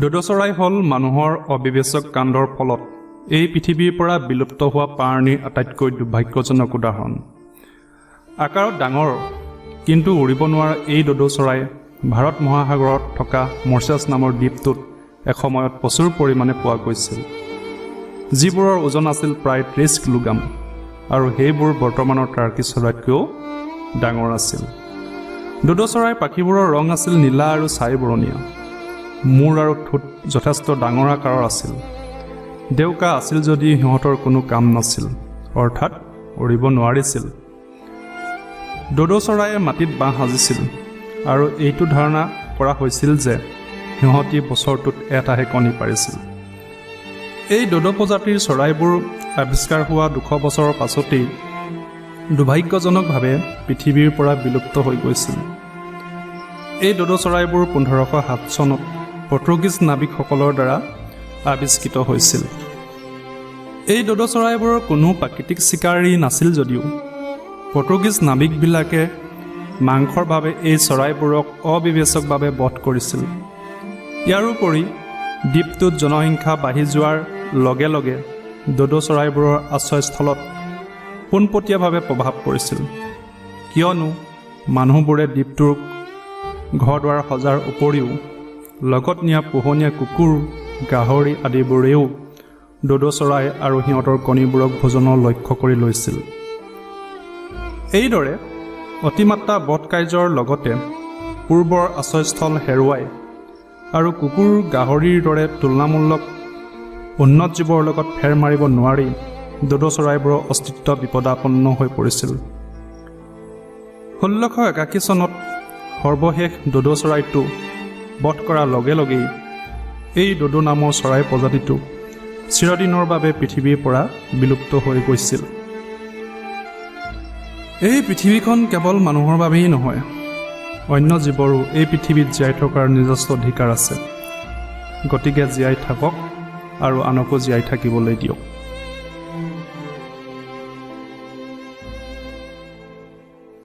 দ'দ চৰাই হ'ল মানুহৰ অবিবেচক কাণ্ডৰ ফলত এই পৃথিৱীৰ পৰা বিলুপ্ত হোৱা প্ৰাণীৰ আটাইতকৈ দুৰ্ভাগ্যজনক উদাহৰণ। আকাৰত ডাঙৰ কিন্তু উৰিব নোৱাৰা এই দ'দ চৰাই ভাৰত মহাসাগৰত থকা মৰিচাছ নামৰ দ্বীপটোত এসময়ত প্ৰচুৰ পৰিমাণে পোৱা গৈছিল, যিবোৰৰ ওজন আছিল প্ৰায় 30 কিলোগ্ৰাম আৰু সেইবোৰ বৰ্তমানৰ টাৰ্কি চৰাইতকৈও ডাঙৰ আছিল। দ'দ চৰাইৰ পাখিবোৰৰ ৰং আছিল নীলা আৰু ছাই বৰণীয়া। মূৰ আৰু ঠোঁট যথেষ্ট ডাঙৰ আকাৰৰ আছিল। ডেউকা আছিল যদি সিহঁতৰ কোনো কাম নাছিল, অৰ্থাৎ উৰিব নোৱাৰিছিল। দ'দ চৰাইয়ে মাটিত বাঁহ সাজিছিল আৰু এইটো ধাৰণা কৰা হৈছিল যে সিহঁতি বছৰটোত এটাহে কণী পাৰিছিল। এই দ'দ প্ৰজাতিৰ চৰাইবোৰ আৱিষ্কাৰ হোৱা 200 বছৰৰ পাছতেই দুৰ্ভাগ্যজনকভাৱে পৃথিৱীৰ পৰা বিলুপ্ত হৈ গৈছিল। এই দ'দ চৰাইবোৰ 1507 চনত পৰ্তুগীজ নাবিকসকলৰ দ্বাৰা আৱিষ্কৃত হৈছিল। এই দ'দ চৰাইবোৰৰ কোনো প্ৰাকৃতিক চিকাৰী নাছিল যদিও পৰ্তুগীজ নাবিকবিলাকে মাংসৰ বাবে এই চৰাইবোৰক অবিবেচকভাৱে বধ কৰিছিল। ইয়াৰোপৰি দ্বীপটোত জনসংখ্যা বাঢ়ি যোৱাৰ লগে লগে দ'দ চৰাইবোৰৰ আশ্ৰয়স্থলত পোনপটীয়াভাৱে প্ৰভাৱ পৰিছিল, কিয়নো মানুহবোৰে দ্বীপটোৰ ঘৰ দুৱাৰ সজাৰ উপৰিও লগত নিয়া পোহনীয়া কুকুৰ, গাহৰি আদিবোৰেও দ'দ চৰাই আৰু সিহঁতৰ কণীবোৰক ভোজনৰ লক্ষ্য কৰি লৈছিল। এইদৰে অতিমাত্ৰা বধ কাৰ্যৰ লগতে পূৰ্বৰ আশ্ৰয়স্থল হেৰুৱাই আৰু কুকুৰ, গাহৰিৰ দৰে তুলনামূলক উন্নত জীৱৰ লগত ফেৰ মাৰিব নোৱাৰি দ'দ চৰাইবোৰৰ অস্তিত্ব বিপদাপন্ন হৈ পৰিছিল। 1681 চনত সৰ্বশেষ দ'দ চৰাইটো বধ কৰাৰ লগে লগেই এই দ'দ নামৰ চৰাই প্ৰজাতিটো চিৰদিনৰ বাবে পৃথিৱীৰ পৰা বিলুপ্ত হৈ গৈছিল। এই পৃথিৱীখন কেৱল মানুহৰ বাবেই নহয়, অন্য জীৱৰো এই পৃথিৱীত জীয়াই থকাৰ নিজস্ব অধিকাৰ আছে। গতিকে জীয়াই থাকক আৰু আনকো জীয়াই থাকিবলৈ দিয়ক।